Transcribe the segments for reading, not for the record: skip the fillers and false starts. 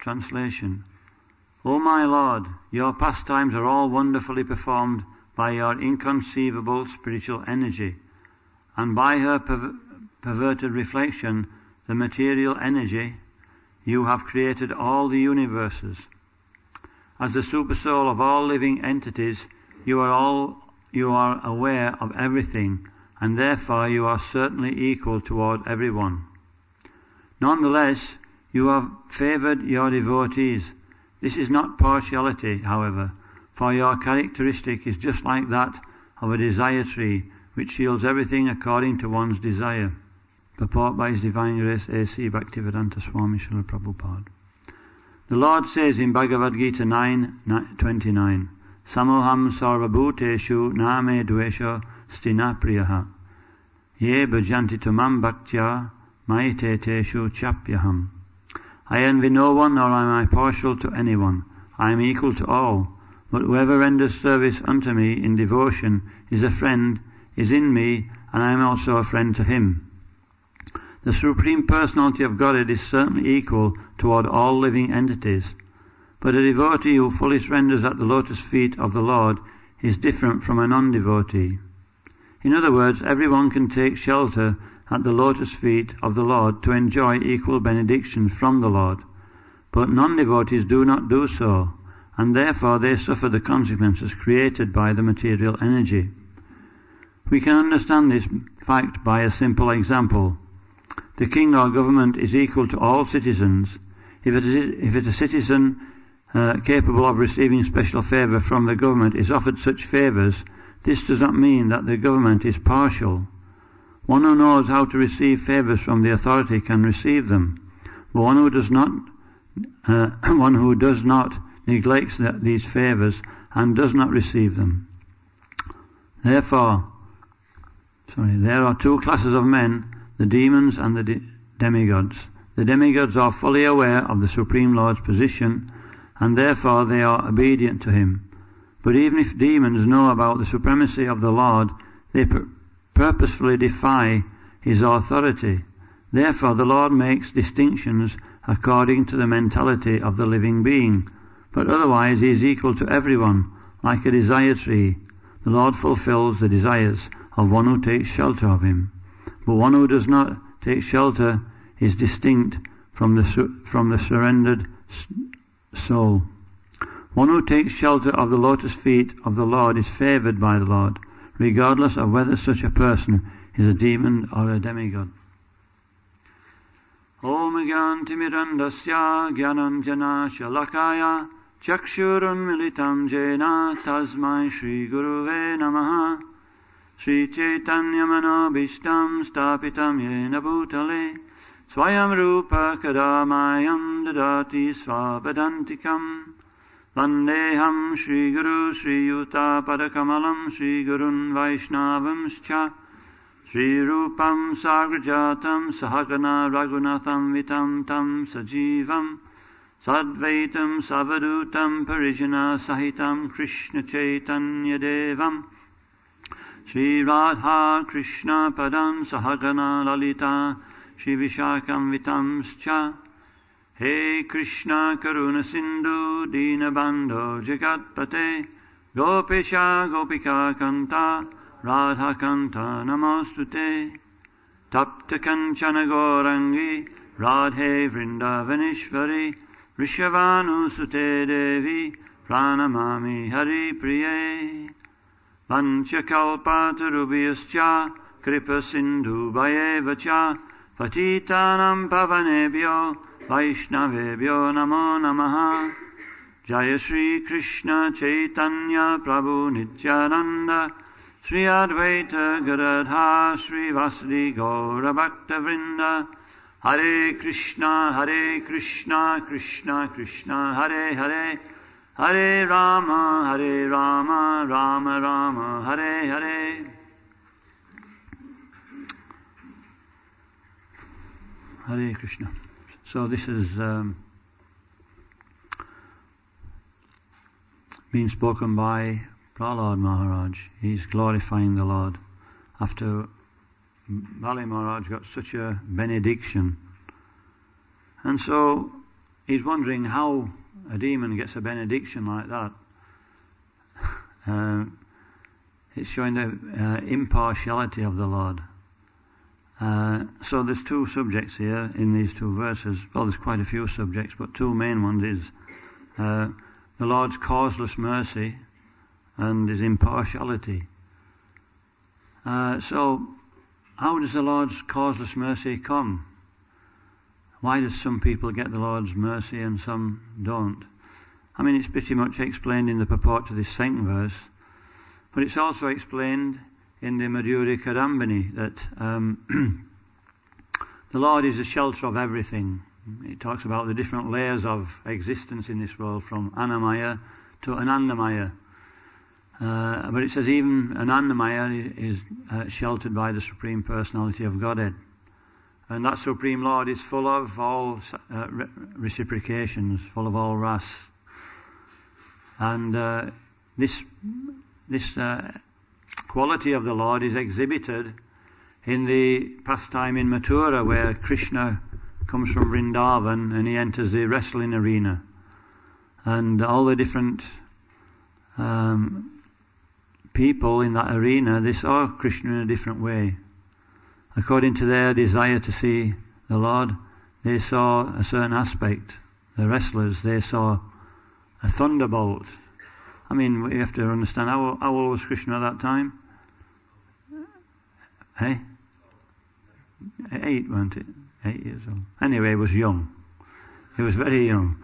Translation. O my Lord, your pastimes are all wonderfully performed by your inconceivable spiritual energy, and by her perverted reflection, the material energy, you have created all the universes. As the supersoul of all living entities, you are aware of everything, and therefore you are certainly equal toward everyone. Nonetheless, you have favored your devotees. This is not partiality, however, for your characteristic is just like that of a desire tree, which shields everything according to one's desire. Purport by His Divine Grace A.C. Bhaktivedanta Swami Srila Prabhupada. The Lord says in Bhagavad Gita 9:29, Samoham sarvabhuteshu name dvesha stina priyaha ye bhajanti tamam bhaktya maite teshu chapyaham. I envy no one, nor am I partial to anyone. I am equal to all. But whoever renders service unto me in devotion is a friend, is in me, and I am also a friend to him. The Supreme Personality of Godhead is certainly equal toward all living entities, but a devotee who fully surrenders at the lotus feet of the Lord is different from a non-devotee. In other words, everyone can take shelter at the lotus feet of the Lord to enjoy equal benedictions from the Lord, but non-devotees do not do so, and therefore they suffer the consequences created by the material energy. We can understand this fact by a simple example. The king or government is equal to all citizens. If a citizen capable of receiving special favour from the government is offered such favours, this does not mean that the government is partial. One who knows how to receive favours from the authority can receive them, but one who does not neglects these favours and does not receive them. Therefore, there are two classes of men, the demons and the demigods. The demigods are fully aware of the Supreme Lord's position, and therefore they are obedient to him. But even if demons know about the supremacy of the Lord, they purposefully defy his authority. Therefore the Lord makes distinctions according to the mentality of the living being, but otherwise he is equal to everyone, like a desire tree. The Lord fulfills the desires of one who takes shelter of him, but one who does not take shelter is distinct from the surrendered soul. One who takes shelter of the lotus feet of the Lord is favoured by the Lord, regardless of whether such a person is a demon or a demigod. Om Gyantimirandasya Gyananjana Shalakaya Chakshurun Militam Jena Tasmai Shri Guruve Namaha Shri Chaitanya Manobishtam Stapitam Yena Bhutale Swayam Rupa Kadamayam Dadati Svapadantikam Vandeham Shri Guru Shri Yuta Padakamalam Shri Gurun Vaishnavamscha Shri Rupam Sagrajatam Sahagana Raghunatham Vitam Tam Sajivam Sadvaitam Savadutam Parijana Sahitam Krishna Chaitanya Devam Shri Radha Krishna Padam Sahagana Lalita Shri Vishakam Vitamscha He Krishna Karuna Sindhu Dinabandho Jagatpate Gopisha Gopika Kanta Radha Kanta Namostute Tapta Kanchana Gorangi Radhe Vrindavanishvari Rishavanu Sute Devi Pranamami Hari Priye Vanchakalpatarubhyascha Kripa Sindhu Bhayevacha Patitanam Pavanebhyo Vaishnavebhyo Namo Namaha Jaya Shri Krishna Chaitanya Prabhu Nityananda Shri Advaita Gadadha Shri Vasudi Gaura Bhakta Vrinda Hare Krishna Krishna Krishna Hare Hare Hare Rama Rama Rama Hare Hare. Hare Krishna. So this is being spoken by Prahlad Maharaj. He's glorifying the Lord after Bali Maharaj got such a benediction. And so he's wondering how a demon gets a benediction like that. It's showing the impartiality of the Lord. So there's two subjects here in these two verses. Well, there's quite a few subjects, but two main ones is the Lord's causeless mercy and his impartiality. So how does the Lord's causeless mercy come? Why does some people get the Lord's mercy and some don't? I mean, it's pretty much explained in the purport to this second verse, but it's also explained in the Madhurya Kadambini that the Lord is the shelter of everything. It talks about the different layers of existence in this world, from Annamaya to Anandamaya. But it says even Anandamaya is sheltered by the Supreme Personality of Godhead. And that Supreme Lord is full of all reciprocations, full of all ras. And this quality of the Lord is exhibited in the pastime in Mathura, where Krishna comes from Vrindavan and he enters the wrestling arena. And all the different people in that arena, they saw Krishna in a different way. According to their desire to see the Lord, they saw a certain aspect. The wrestlers, they saw a thunderbolt. I mean, we have to understand, how old was Krishna at that time? Hey? 8, weren't it? 8 years old. Anyway, he was young. He was very young.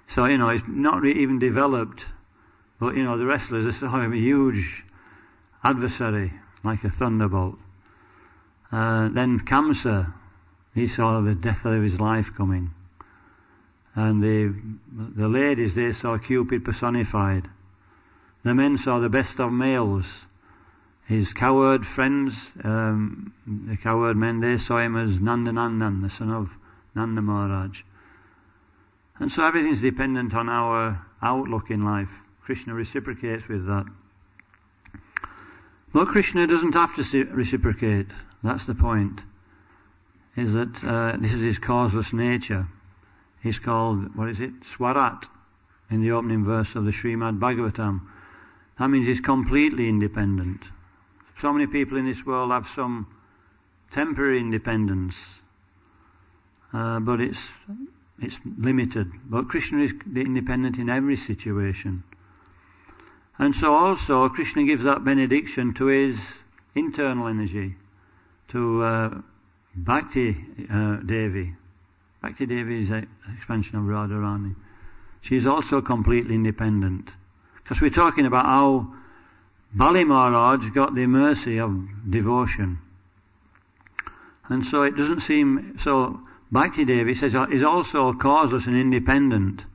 So, he's not even developed. But, the wrestlers, they saw him a huge adversary, like a thunderbolt. Then Kamsa, he saw the death of his life coming. And the ladies, they saw Cupid personified. The men saw the best of males. His cowherd friends, the cowherd men, they saw him as Nandanandan, the son of Nanda Maharaj. And so everything's dependent on our outlook in life. Krishna reciprocates with that. But Krishna doesn't have to reciprocate. That's the point. Is that this is his causeless nature. He's called, Swarat, in the opening verse of the Srimad Bhagavatam. That means he's completely independent. So many people in this world have some temporary independence, but it's limited. But Krishna is independent in every situation. And so also Krishna gives that benediction to his internal energy, to Bhakti Devi. Bhakti Devi is an expansion of Radharani. She's also completely independent. Because we're talking about how Bali Maharaj got the mercy of devotion. And so it doesn't seem... So Bhakti Devi says is also causeless and independent.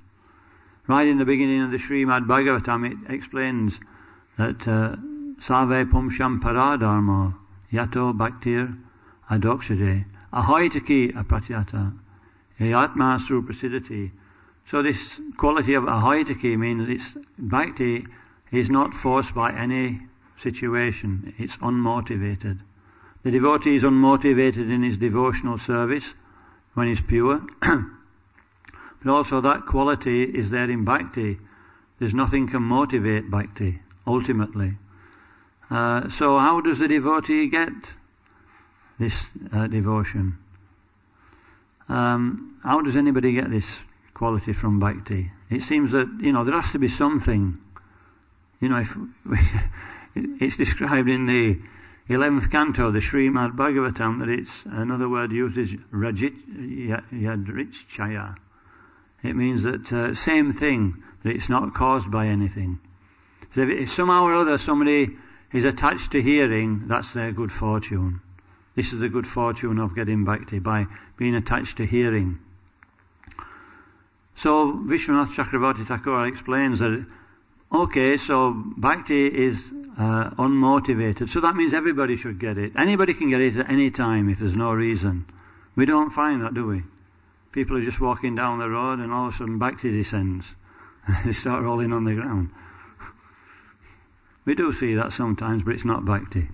Right in the beginning of the Srimad Bhagavatam, it explains that Save Pumsham Paradharma Yato Bhaktir Adokshade Ahoitaki Apratyata Yatma Suprasidati. So this quality of ahoitaki means Bhakti is not forced by any situation. It's unmotivated. The devotee is unmotivated in his devotional service when he's pure. But also that quality is there in Bhakti. There's nothing can motivate Bhakti, ultimately. So how does the devotee get this devotion? How does anybody get this quality from Bhakti? It seems that, there has to be something. It's described in the 11th canto of the Srimad Bhagavatam that it's another word used is yadrichchaya. It means that same thing, that it's not caused by anything. So if somehow or other somebody is attached to hearing, that's their good fortune. This is the good fortune of getting Bhakti, by being attached to hearing. So Vishwanath Chakravarti Thakur explains that, okay, so Bhakti is unmotivated, so that means everybody should get it. Anybody can get it at any time if there's no reason. We don't find that, do we? People are just walking down the road and all of a sudden Bhakti descends. They start rolling on the ground. We do see that sometimes, but it's not Bhakti.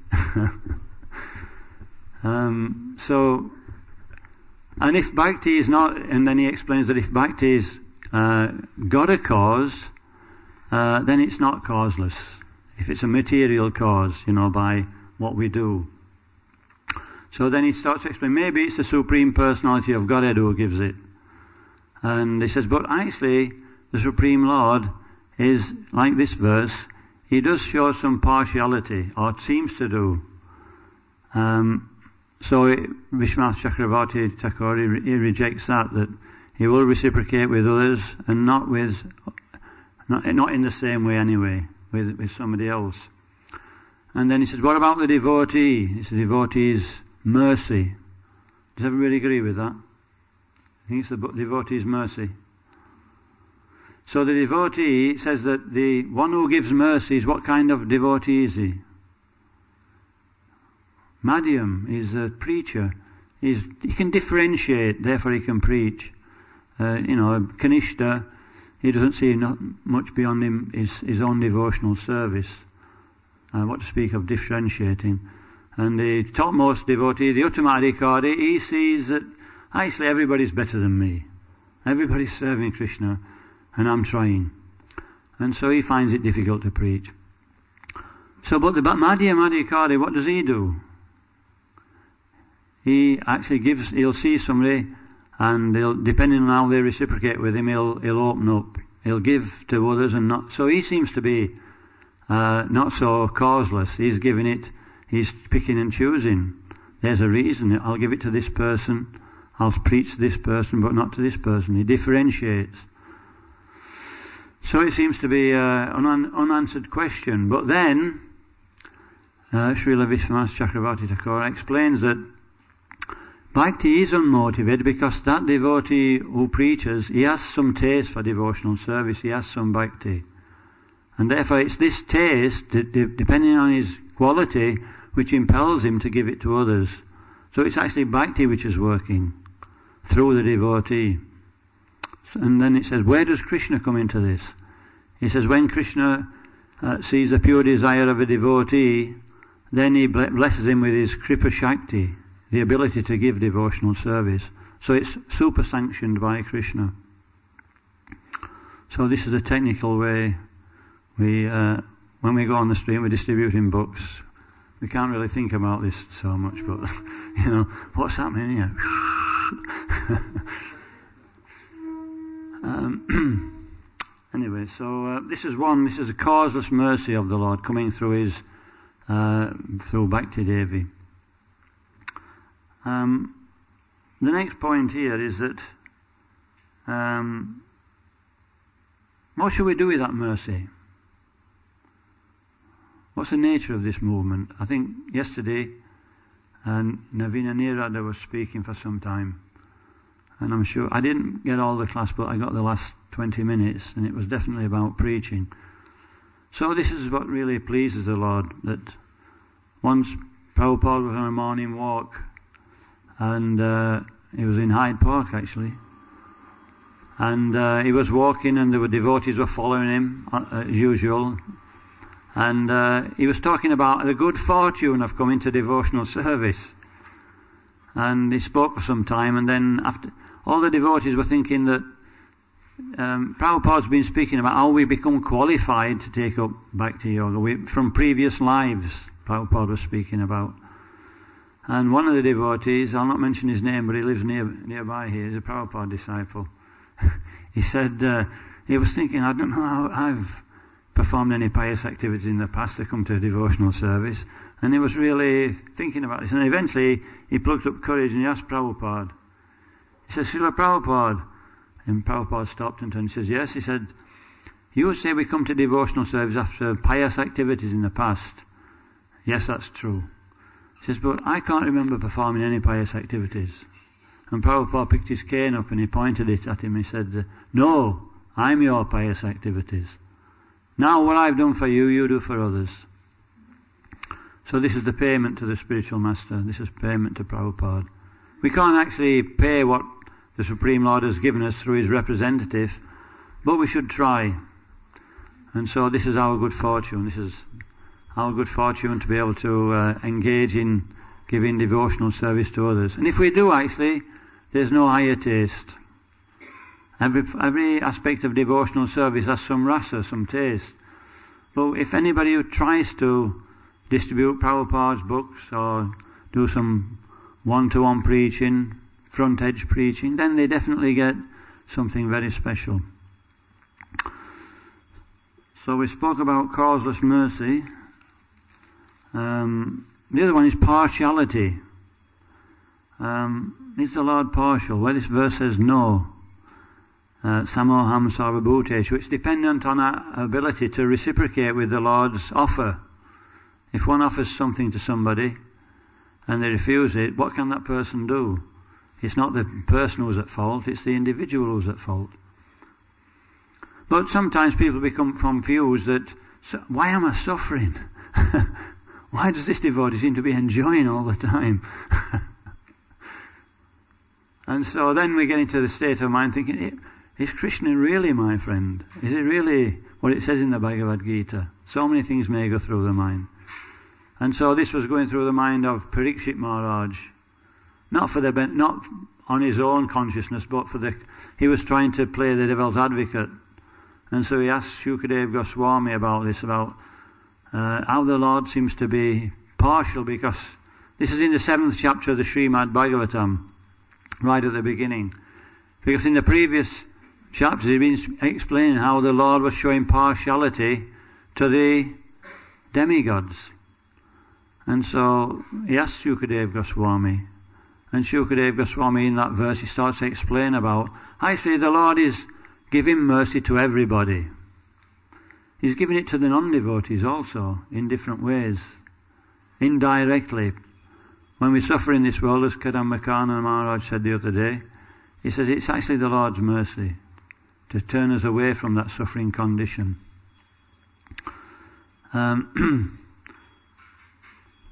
So And if bhakti is not, and then he explains that if bhakti is got a cause, then it's not causeless. If it's a material cause, by what we do. So then he starts to explain, maybe it's the Supreme Personality of Godhead who gives it. And he says, but actually, the Supreme Lord is, like this verse, he does show some partiality, or seems to do. So Vishwanath Chakravarti Thakur, he rejects that he will reciprocate with others, and not in the same way anyway, with somebody else. And then he says, what about the devotee? It's the devotee's mercy. Does everybody agree with that? I think it's the devotee's mercy. So the devotee says that the one who gives mercy is, what kind of devotee is he? Madhyam is a preacher. He can differentiate, therefore he can preach. Kanishta, he doesn't see not much beyond him his own devotional service. What to speak of differentiating. And the topmost devotee, the Uttamadhikari, he sees that actually everybody's better than me. Everybody's serving Krishna, and I'm trying. And so he finds it difficult to preach. So, but the Madhyam-adhikari, what does he do? He actually he'll see somebody, and depending on how they reciprocate with him, he'll open up. He'll give to others, and not. So he seems to be not so causeless. He's giving it. He's picking and choosing. There's a reason. I'll give it to this person. I'll preach to this person, but not to this person. He differentiates. So it seems to be an unanswered question. But then, Srila Vishwanath Chakravarti Thakur explains that bhakti is unmotivated because that devotee who preaches, he has some taste for devotional service, he has some bhakti. And therefore it's this taste, depending on his quality, which impels him to give it to others. So it's actually bhakti which is working through the devotee. And then it says, where does Krishna come into this? He says, when Krishna sees the pure desire of a devotee, then he blesses him with his Kripa Shakti, the ability to give devotional service. So it's super sanctioned by Krishna. So this is a technical way. When we go on the street, we're distributing books. We can't really think about this so much, but what's happening here? Anyway, so this is a causeless mercy of the Lord coming through through Bhakti Devi. The next point here is that what should we do with that mercy? What's the nature of this movement? I think yesterday Navina Nirada was speaking for some time, and I'm sure I didn't get all the class, but I got the last 20 minutes, and it was definitely about preaching. So this is what really pleases the Lord, that once Prabhupada was on a morning walk, and he was in Hyde Park actually, and he was walking, and the devotees were following him as usual, and he was talking about the good fortune of coming to devotional service, and he spoke for some time, and then after all the devotees were thinking that Prabhupada's been speaking about how we become qualified to take up Bhakti Yoga from previous lives. Prabhupada was speaking about. And one of the devotees, I'll not mention his name, but he lives nearby here, he's a Prabhupada disciple. He said, he was thinking, I don't know how I've performed any pious activities in the past to come to a devotional service. And he was really thinking about this. And eventually, he plucked up courage and he asked Prabhupada. He said, Srila Prabhupada. And Prabhupada stopped and turned and says, yes. He said, you say we come to devotional service after pious activities in the past. Yes, that's true. He says, but I can't remember performing any pious activities. And Prabhupada picked his cane up and he pointed it at him. He said, no, I'm your pious activities. Now what I've done for you, you do for others. So this is the payment to the spiritual master. This is payment to Prabhupada. We can't actually pay what the Supreme Lord has given us through his representative, but we should try. And so this is our good fortune. This is our good fortune to be able to engage in giving devotional service to others. And if we do actually, there's no higher taste. Every aspect of devotional service has some rasa, some taste. But if anybody who tries to distribute Prabhupada's books or do some one-to-one preaching, front-edge preaching, then they definitely get something very special. So we spoke about causeless mercy. The other one is partiality. Is the Lord partial? Well, this verse says no. Samoham sarvabhuteshu. It's dependent on our ability to reciprocate with the Lord's offer. If one offers something to somebody and they refuse it, what can that person do? It's not the person who's at fault, it's the individual who's at fault. But sometimes people become confused that, why am I suffering? Why does this devotee seem to be enjoying all the time? And so then we get into the state of mind thinking, is Krishna really my friend? Is it really what it says in the Bhagavad Gita? So many things may go through the mind. And so this was going through the mind of Parikshit Maharaj. Not on his own consciousness, but he was trying to play the devil's advocate. And so he asked Shukadeva Goswami about this, about how the Lord seems to be partial, because this is in the 7th chapter of the Srimad Bhagavatam, right at the beginning. Because in the previous chapters he'd been explaining how the Lord was showing partiality to the demigods. And so he asked Shukadeva Goswami, and Shukadeva Goswami in that verse he starts to explain about, I say the Lord is giving mercy to everybody. He's giving it to the non-devotees also, in different ways, indirectly. When we suffer in this world, as Kadambakana Maharaj said the other day, he says it's actually the Lord's mercy to turn us away from that suffering condition.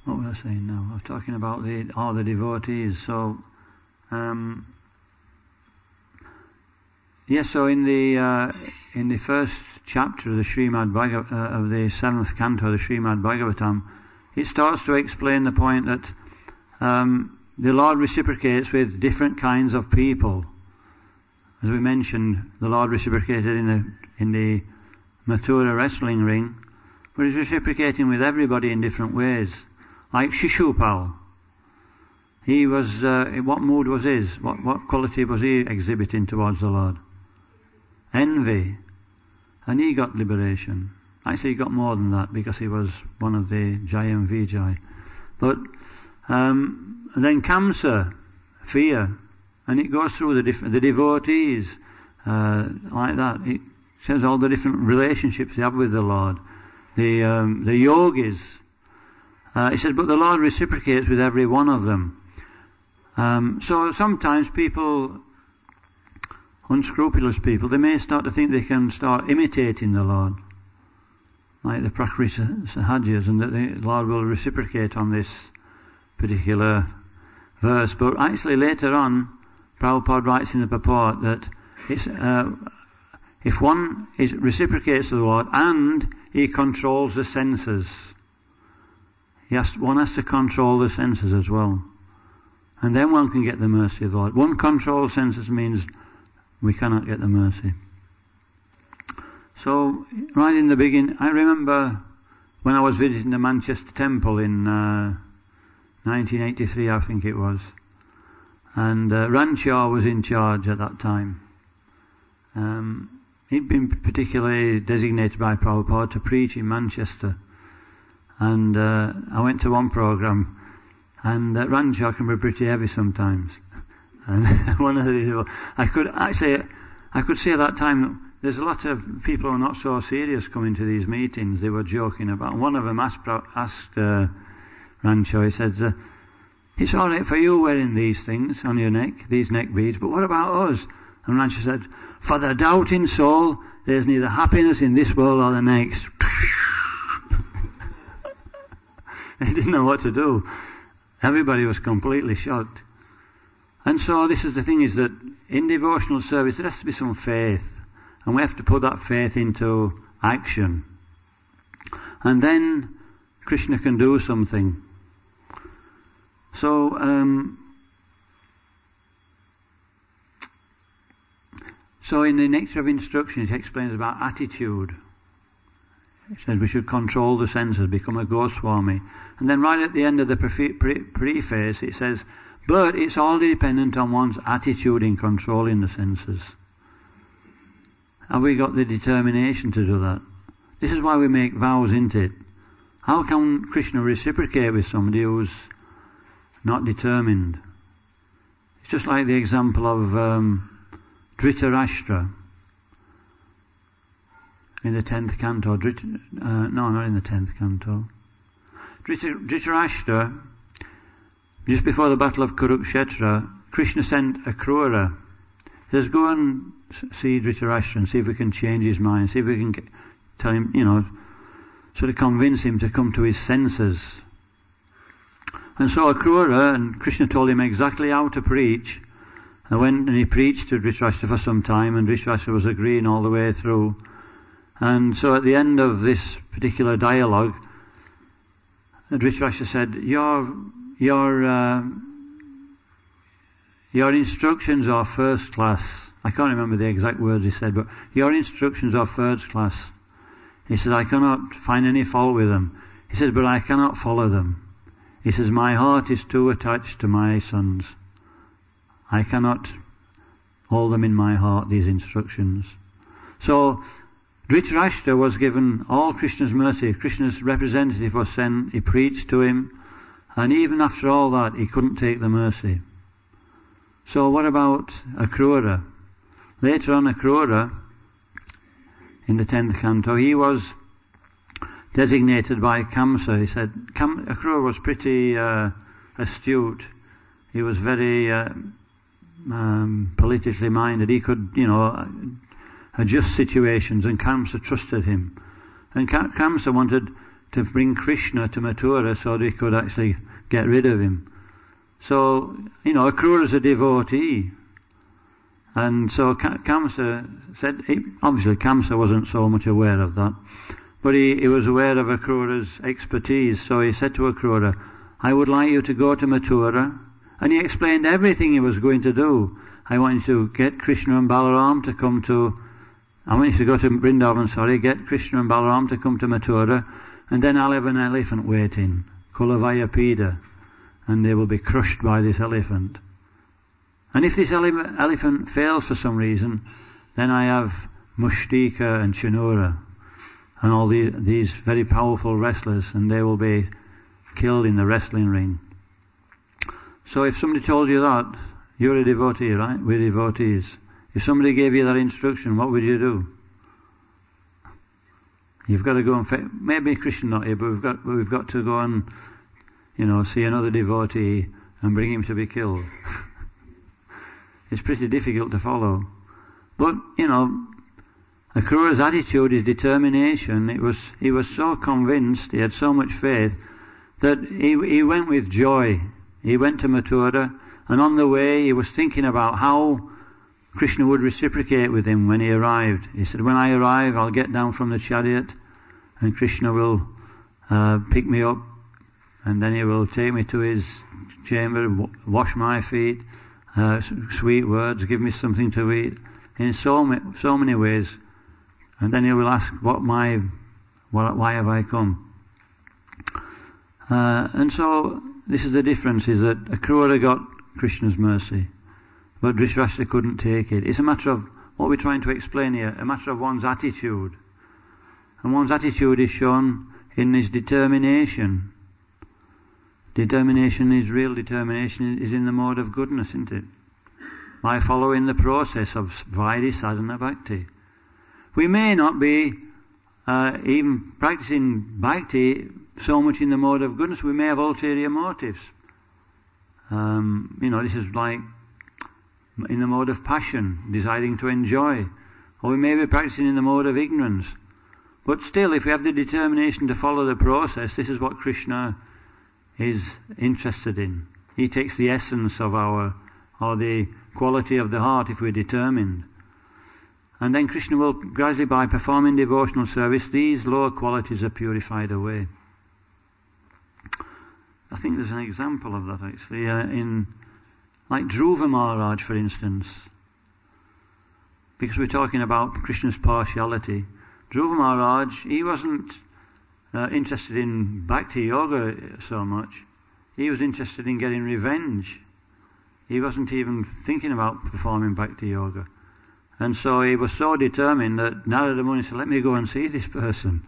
What was I saying now? I was talking about all the devotees. So, so in the first chapter of the Srimad of the 7th canto of the Srimad Bhagavatam, it starts to explain the point that the Lord reciprocates with different kinds of people. As we mentioned, the Lord reciprocated in the Mathura wrestling ring, but He's reciprocating with everybody in different ways. Like Shishupal, he was, what mood was his? What quality was he exhibiting towards the Lord? Envy. And he got liberation. Actually, he got more than that because he was one of the Jayam Vijay. But then Kamsa, fear, and it goes through the devotees like that. It says all the different relationships they have with the Lord. The yogis. It says, but the Lord reciprocates with every one of them. So sometimes people, unscrupulous people, they may start to think they can start imitating the Lord, like the Prakriti Sahajas, and that the Lord will reciprocate on this particular verse. But actually later on, Prabhupada writes in the purport that it's, if one reciprocates to the Lord and he controls the senses, one has to control the senses as well. And then one can get the mercy of the Lord. One controls senses means we cannot get the mercy. So, right in the beginning, I remember when I was visiting the Manchester Temple in 1983, I think it was. And Ranchar was in charge at that time. He'd been particularly designated by Prabhupada to preach in Manchester. And I went to one program, and Ranchar can be pretty heavy sometimes. And one of the I could see at that time there's a lot of people who are not so serious coming to these meetings. They were joking about. One of them asked Ranchar. He said, "It's all right for you wearing these things on your neck, these neck beads, but what about us?" And Ranchar said, "For the doubting soul, there's neither happiness in this world or the next." They didn't know what to do. Everybody was completely shocked. And so this is the thing, is that in devotional service there has to be some faith. And we have to put that faith into action. And then Krishna can do something. So So in the Nectar of Instruction it explains about attitude. It says we should control the senses, become a Goswami. And then right at the end of the preface it says, but it's all dependent on one's attitude in controlling the senses. Have we got the determination to do that? This is why we make vows, isn't it? How can Krishna reciprocate with somebody who's not determined? It's just like the example of Dhritarashtra in the 10th canto. No, not in the 10th canto. Dhritarashtra, just before the battle of Kurukshetra, Krishna sent a Krura. He says, go and see Dhritarashtra and see if we can change his mind, see if we can tell him, sort of convince him to come to his senses. And so Akrura, and Krishna told him exactly how to preach. I went and he preached to Dhritarashtra for some time, and Dhritarashtra was agreeing all the way through. And so at the end of this particular dialogue, Dhritarashtra said, your instructions are first class. I can't remember the exact words he said, but your instructions are first class. He said, I cannot find any fault with them. He says, but I cannot follow them. He says, my heart is too attached to my sons. I cannot hold them in my heart, these instructions. So Dhritarashtra was given all Krishna's mercy. Krishna's representative was sent, he preached to him, and even after all that, he couldn't take the mercy. So what about Akrura? Later on, Akrura, in the 10th canto, he was designated by Kamsa. He said, Akrura was pretty astute. He was very politically minded. He could, adjust situations, and Kamsa trusted him. And Kamsa wanted to bring Krishna to Mathura so that he could actually get rid of him. So, Akrura is a devotee. And so Kamsa said, obviously Kamsa wasn't so much aware of that, but he was aware of Akrura's expertise. So he said to Akrura, I would like you to go to Mathura. And he explained everything he was going to do. I want you to get Krishna and Balaram to come to, I want you to go to Vrindavan, get Krishna and Balaram to come to Mathura, and then I'll have an elephant waiting, Kulavaya Pida, and they will be crushed by this elephant. And if this elephant fails for some reason, then I have Mushtika and Chanura and all these very powerful wrestlers, and they will be killed in the wrestling ring. So if somebody told you that, you're a devotee, right? We're devotees. If somebody gave you that instruction, what would you do? You've got to go and maybe Krishna not here, but we've got to go and see another devotee and bring him to be killed. It's pretty difficult to follow. But, Akrura's attitude, his determination, he was so convinced, he had so much faith, that he went with joy. He went to Mathura, and on the way he was thinking about how Krishna would reciprocate with him when he arrived. He said, when I arrive, I'll get down from the chariot, and Krishna will pick me up, and then he will take me to his chamber, wash my feet, sweet words, give me something to eat, in so many ways. And then he will ask, why have I come? And so this is the difference, is that Akrura got Krishna's mercy, but Dhritarashtra couldn't take it. It's a matter of, what we're trying to explain here, a matter of one's attitude. And one's attitude is shown in his determination. Determination is real determination, is in the mode of goodness, isn't it? By following the process of Vaidhi Sadhana Bhakti. We may not be even practicing Bhakti so much in the mode of goodness. We may have ulterior motives. This is like in the mode of passion, desiring to enjoy. Or we may be practicing in the mode of ignorance. But still, if we have the determination to follow the process, this is what Krishna is interested in. He takes the essence of or the quality of the heart if we're determined. And then Krishna will gradually, by performing devotional service, these lower qualities are purified away. I think there's an example of that actually, in like Dhruva Maharaj, for instance. because we're talking about Krishna's partiality, Dhruva Maharaj, he wasn't interested in Bhakti Yoga so much. He was interested in getting revenge. He wasn't even thinking about performing Bhakti Yoga. And so he was so determined that Narada Muni said, let me go and see this person.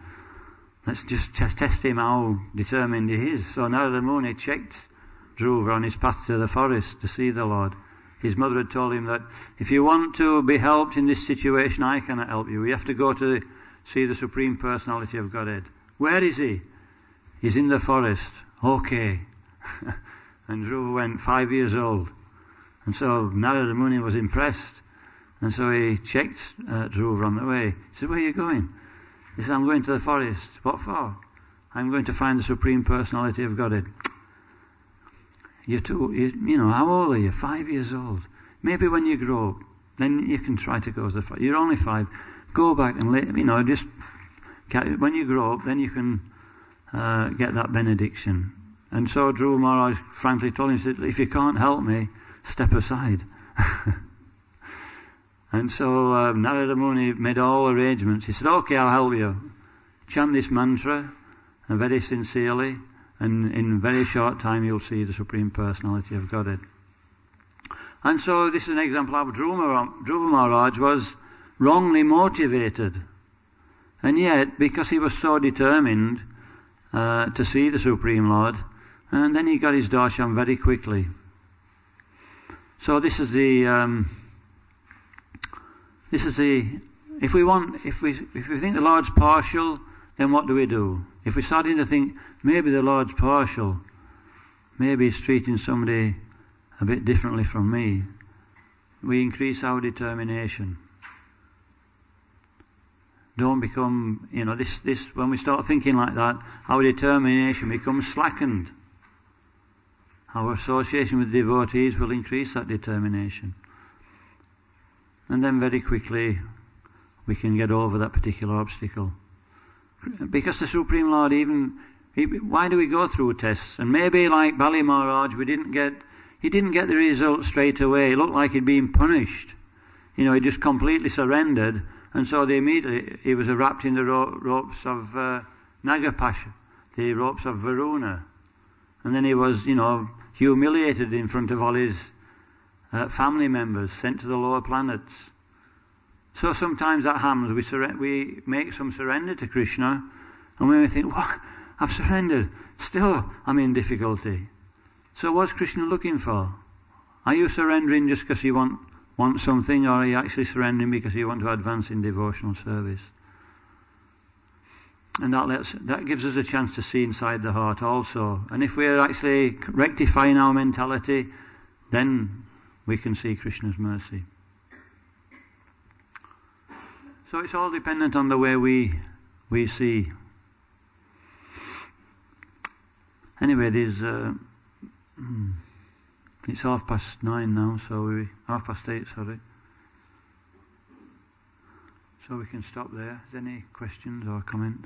Let's just test him how determined he is. So Narada Muni checked Dhruva on his path to the forest to see the Lord. His mother had told him that if you want to be helped in this situation, I cannot help you. You have to go to see the Supreme Personality of Godhead. Where is he? He's in the forest. Okay. And Dhruva went 5 years old. And so Narada Muni was impressed. And so he checked Dhruva on the way. He said, where are you going? He said, I'm going to the forest. What for? I'm going to find the Supreme Personality of Godhead. You know, how old are you? 5 years old. Maybe when you grow up, then you can try to go to the forest. You're only 5. Go back and just when you grow up, then you can get that benediction. And so Dhruva Maharaj frankly told him, he said, if you can't help me, step aside. And so Narada Muni made all arrangements. He said, okay, I'll help you. Chant this mantra very sincerely, and in a very short time you'll see the Supreme Personality of Godhead. And so this is an example of Dhruva Maharaj was wrongly motivated. And yet, because he was so determined to see the Supreme Lord, and then he got his darshan very quickly. So this is the if we think the Lord's partial, then what do? If we're starting to think maybe the Lord's partial, maybe he's treating somebody a bit differently from me, we increase our determination. Don't become, this when we start thinking like that, our determination becomes slackened. Our association with devotees will increase that determination. And then very quickly we can get over that particular obstacle. Because the Supreme Lord why do we go through tests? And maybe like Bali Maharaj, he didn't get the result straight away. It looked like he'd been punished. He just completely surrendered, and so he was wrapped in the ropes of Nagapasha, the ropes of Varuna. And then he was, humiliated in front of all his family members, sent to the lower planets. So sometimes that happens. We make some surrender to Krishna, and when we think, "What? I've surrendered. Still, I'm in difficulty." So what's Krishna looking for? Are you surrendering just because you want something, or are you actually surrendering because you want to advance in devotional service? And that gives us a chance to see inside the heart also. And if we're actually rectifying our mentality, then we can see Krishna's mercy. So it's all dependent on the way we see. Anyway, it's 9:30 now, so 8:30, sorry. So we can stop there. Is there any questions or comments?